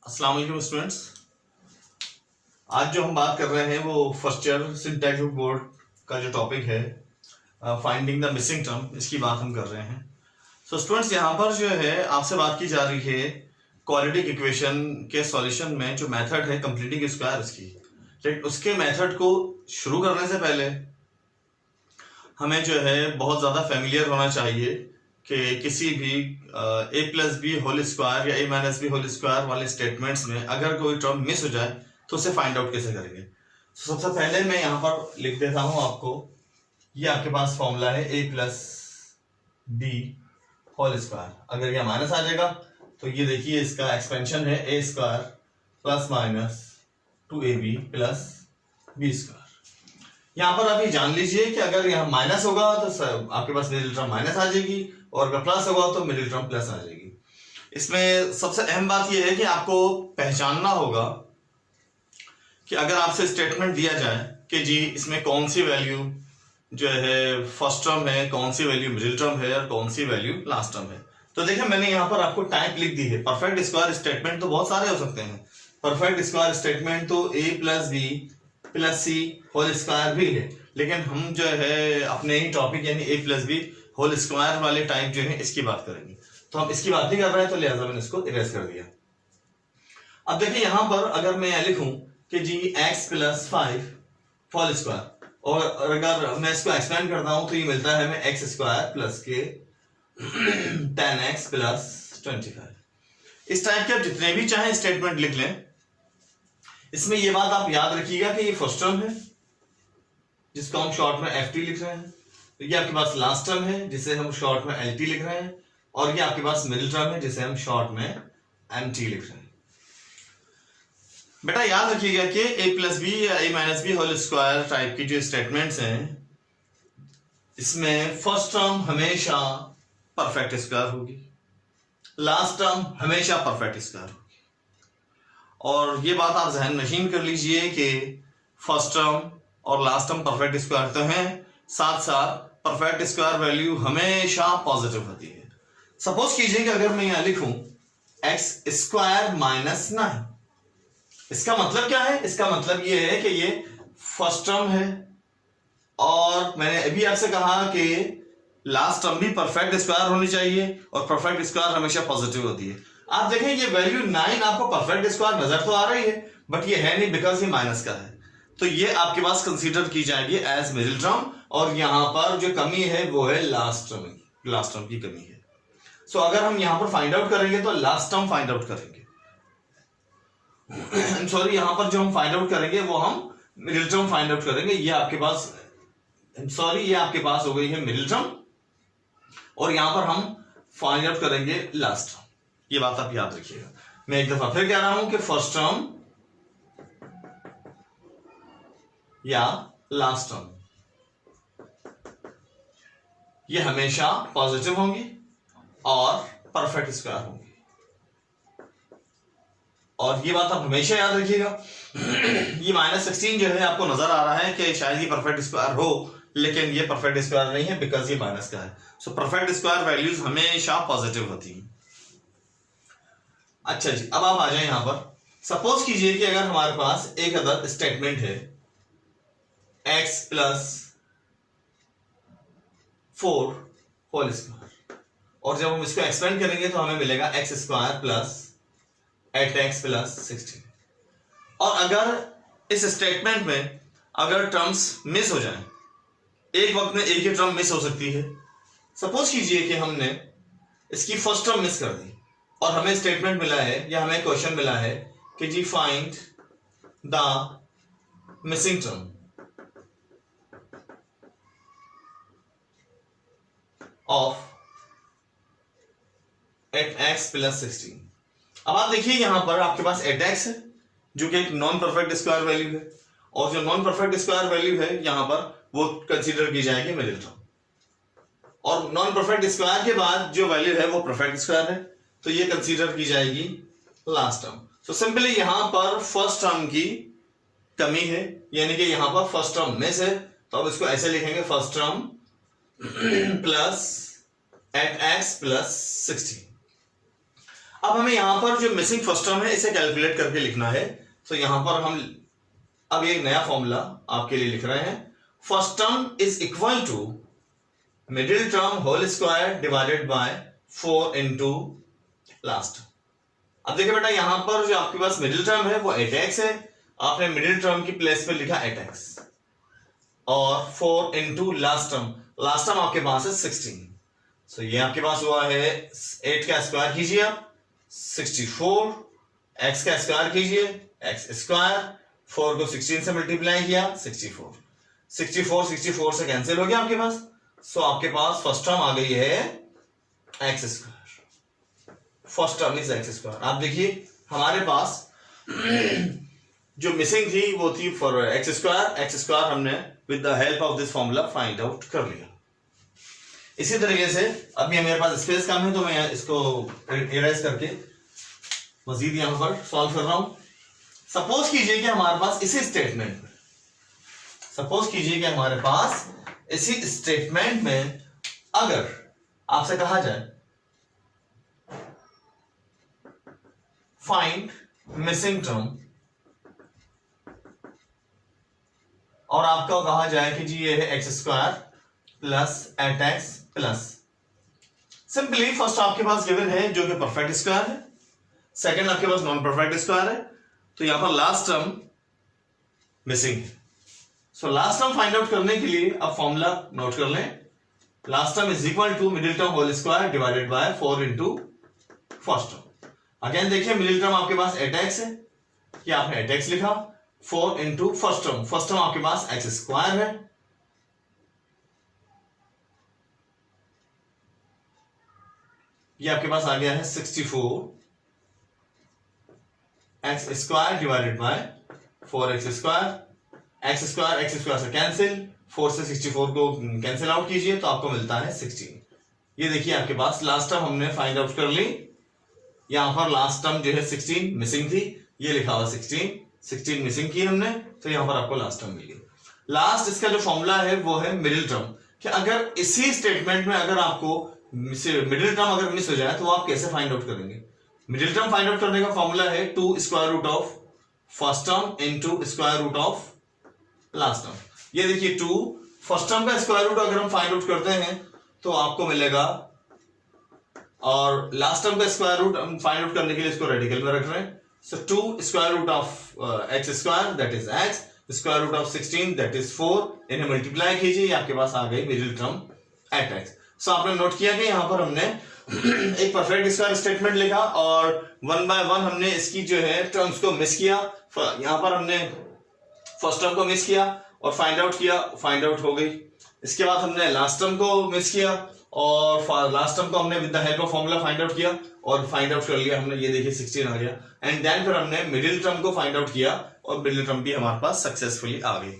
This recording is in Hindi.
अस्सलाम वालेकुम स्टूडेंट्स। आज जो हम बात कर रहे हैं वो फर्स्ट ईयर सिंटैक्स बोर्ड का जो टॉपिक है फाइंडिंग द मिसिंग टर्म, इसकी बात हम कर रहे हैं। सो स्टूडेंट्स, यहाँ पर जो है आपसे बात की जा रही है क्वाड्रेटिक इक्वेशन के सॉल्यूशन में जो मेथड है कंप्लीटिंग स्क्वायर उसकी। लेकिन उसके मेथड को शुरू करने से पहले हमें जो है बहुत ज़्यादा फेमिलियर होना चाहिए कि किसी भी a plus B whole square या a minus B whole square वाले स्टेटमेंट्स में अगर कोई टर्म मिस हो जाए तो उसे फाइंड आउट कैसे करेंगे। सबसे पहले मैं यहाँ पर लिख देता हूँ आपको, ये आपके पास फॉर्मूला है a plus B whole square. अगर यह माइनस आ जाएगा तो ये देखिए इसका एक्सपेंशन है a square plus minus 2ab plus B square. यहाँ पर आप ये जान लीजिए कि अगर यहाँ माइनस होगा तो आपके पास मिडिल टर्म माइनस आ जाएगी और अगर प्लस होगा तो मिडिल टर्म प्लस आ जाएगी। इसमें सबसे अहम बात यह है कि आपको पहचानना होगा कि अगर आपसे स्टेटमेंट दिया जाए कि जी इसमें कौन सी वैल्यू जो है फर्स्ट टर्म है, कौन सी वैल्यू मिडिल टर्म है और कौन सी वैल्यू लास्ट टर्म है। तो देखिए मैंने यहाँ पर आपको टाइप लिख दी है। परफेक्ट स्क्वायर स्टेटमेंट तो बहुत सारे हो सकते हैं। परफेक्ट स्क्वायर स्टेटमेंट तो a plus B plus C whole square भी है, लेकिन हम जो है अपने ही टॉपिक यानी a plus B whole square वाले टाइप जो है इसकी बात करेंगे। तो हम इसकी बात नहीं कर रहे हैं तो लिहाजा मैंने इसको इरेज कर दिया। अब देखिए यहाँ पर अगर मैं लिखूं कि जी x प्लस 5 होल स्क्वायर और अगर मैं इसको एक्सपेंड करता हूं तो ये मिलता है हमें x स्क्वायर प्लस के 10x प्लस 25। इस टाइप के आप जितने भी चाहे स्टेटमेंट लिख लें। इसमें ये बात आप याद रखिएगा कि ये फर्स्ट टर्म है जिसको हम शॉर्ट में ft लिख रहे हैं, तो ये आपके पास लास्ट टर्म है जिसे हम शॉर्ट में lt लिख रहे हैं, और ये आपके पास मिडिल टर्म है जिसे हम शॉर्ट में mt लिख रहे हैं। बेटा याद रखिएगा कि a प्लस बी या a minus B whole square type की जो स्टेटमेंट्स हैं इसमें फर्स्ट टर्म हमेशा परफेक्ट स्क्वायर होगी, लास्ट टर्म हमेशा परफेक्ट स्क्वायर होगी। और ये बात आप जहन नशीन कर लीजिए कि फर्स्ट टर्म और लास्ट टर्म परफेक्ट स्क्वायर तो हैं, साथ साथ परफेक्ट स्क्वायर वैल्यू हमेशा पॉजिटिव होती है। सपोज कीजिए कि अगर मैं यहां लिखूं एक्स स्क्वायर माइनस 9, इसका मतलब क्या है? इसका मतलब ये है कि ये फर्स्ट टर्म है और मैंने अभी आपसे कहा कि लास्ट टर्म भी परफेक्ट स्क्वायर होनी चाहिए और परफेक्ट स्क्वायर हमेशा पॉजिटिव होती है। आप देखें ये वैल्यू 9 आपको परफेक्ट स्क्वायर नजर तो आ रही है बट ये है नहीं बिकॉज ये माइनस का है, तो ये आपके पास कंसीडर की जाएगी एज मिडिल टर्म और यहां पर जो कमी है वो है लास्ट टर्म की कमी है। सो अगर हम यहां पर फाइंड आउट करेंगे तो लास्ट टर्म फाइंड आउट करेंगे, सॉरी यहां पर जो हम फाइंड आउट करेंगे वो हम मिडिल टर्म फाइंड आउट करेंगे। ये आपके पास ये आपके पास हो गई है मिडिल टर्म और यहां पर हम फाइंड आउट करेंगे लास्ट टर्म। ये बात आप याद रखिएगा। मैं एक दफा फिर कह रहा हूं कि फर्स्ट टर्म या लास्ट टर्म ये हमेशा पॉजिटिव होंगी और परफेक्ट स्क्वायर होंगी, और ये बात आप हमेशा याद रखिएगा। ये -16 जो है आपको नजर आ रहा है कि शायद ये परफेक्ट स्क्वायर हो, लेकिन ये परफेक्ट स्क्वायर नहीं है बिकॉज ये माइनस का है। सो परफेक्ट स्क्वायर वैल्यूज हमेशा पॉजिटिव होती हैं। अच्छा जी, अब आप आ जाए यहां पर। सपोज कीजिए कि अगर हमारे पास एक अदर स्टेटमेंट है x प्लस 4 होल स्क्वायर और जब हम इसको एक्सपेंड करेंगे तो हमें मिलेगा x square plus 8x plus 16। और अगर इस स्टेटमेंट में अगर टर्म्स मिस हो जाएं, एक वक्त में एक ही टर्म मिस हो सकती है। सपोज कीजिए कि हमने इसकी फर्स्ट टर्म मिस कर दी और हमें स्टेटमेंट मिला है या हमें क्वेश्चन मिला है कि जी find the missing term of 8x plus 16। अब आप देखिए यहां पर आपके पास 8x है जो कि एक नॉन परफेक्ट स्क्वायर वैल्यू है, और जो नॉन परफेक्ट स्क्वायर वैल्यू है यहां पर वो कंसीडर की जाएगी मिडिल टर्म, और नॉन परफेक्ट स्क्वायर के बाद जो वैल्यू है वो परफेक्ट स्क्वायर है तो ये कंसीडर की जाएगी लास्ट टर्म। तो सिंपली यहां पर फर्स्ट टर्म की कमी है, यानी कि यहां पर फर्स्ट टर्म मिस है, तो अब इसको ऐसे लिखेंगे first term plus 8x plus 16। अब हमें यहाँ पर जो मिसिंग फर्स्ट टर्म है इसे कैलकुलेट करके लिखना है। तो यहाँ पर हम अब एक नया फॉर्मूला आपके लिए लिख रहे हैं। First term is equal to middle term whole square divided by 4 into last. अब देखिए बेटा, यहां पर जो आपके पास मिडिल टर्म है वो 8x है, आपने मिडिल टर्म की प्लेस पे लिखा 8x और 4 इंटू लास्ट टर्म आपके पास है 16। सो ये आपके पास हुआ है 8 का स्क्वायर कीजिए आप 64, x का स्क्वायर कीजिए x स्क्वायर, 4 को 16 से मल्टीप्लाई किया 64 से कैंसिल हो गया आपके पास। सो आपके पास फर्स्ट टर्म आ गई है x square. First term is x square. आप देखिए हमारे पास जो मिसिंग थी वो थी फॉर एक्स स्क्वायर हमने with the help of this formula find out कर लिया। इसी तरीके से अभी मेरे पास स्पेस कम है तो मैं इसको इरेज करके मजीद यहां पर सॉल्व कर रहा हूं। सपोज कीजिए कि हमारे पास इसी स्टेटमेंट में अगर आपसे कहा जाए फाइंड मिसिंग टर्म और आपको कहा जाए कि जी ये है x square plus 8x plus, simply first आपके पास गिवन है जो कि परफेक्ट स्क्वायर है, सेकंड आपके पास नॉन परफेक्ट स्क्वायर है, तो यहां पर लास्ट टर्म मिसिंग है। So last term find out करने के लिए अब फॉर्मूला नोट कर लें। Last term is equal to middle term whole square divided by 4 into first term. Again देखिए मिडिल टर्म आपके पास 8x है, कि आपने 8x लिखा, 4 इंटू फर्स्ट टर्म आपके पास एक्स स्क्वायर है, ये आपके पास आ गया है 64 x square divided bye 4x square. X square से कैंसिल, 4 से 64 को कैंसिल आउट कीजिए तो आपको मिलता है 16। ये देखिए आपके पास लास्ट टर्म हमने फाइंड आउट कर ली। यहां पर लास्ट टर्म जो है 16 मिसिंग थी, ये लिखा हुआ 16 मिसिंग की हमने, तो यहां पर आपको लास्ट टर्म मिल गई। लास्ट इसका जो फॉर्मूला है वो है मिडिल टर्म, कि अगर इसी स्टेटमेंट में अगर आपको मिडिल टर्म अगर मिस हो जाए तो आप कैसे फाइंड आउट करेंगे। मिडिल टर्म फाइंड आउट करने का फॉर्मूला है 2 square root of first term into square root of last term. ये देखिए 2 फर्स्ट टर्म का स्क्वायर रूट अगर हम फाइंड आउट करते हैं तो आपको मिलेगा, और लास्ट टर्म का स्क्वायर रूट हम फाइंड आउट करने के लिए इसको रेडिकल में रख रहे हैं। So 2 square root of x square that is x, square root of 16 that is 4, इन्हें मल्टीप्लाई कीजिए, आपके पास आ गई मिडिल टर्म 8x। सो आपने नोट किया कि यहां पर हमने एक परफेक्ट स्क्वायर स्टेटमेंट लिखा और 1 बाय 1 हमने इसकी जो है टर्म्स को मिस किया। यहां पर हमने फर्स्ट टर्म को मिस किया और फाइंड आउट किया, फाइंड आउट हो गई। इसके बाद हमने लास्ट टर्म को मिस किया और लास्ट टर्म को हमने with the help of formula find out किया और फाइंड आउट कर लिया हमने, ये देखिए 16 आ गया। एंड देन फिर हमने मिडिल टर्म को फाइंड आउट किया और मिडिल टर्म भी हमारे पास सक्सेसफुली आ गई।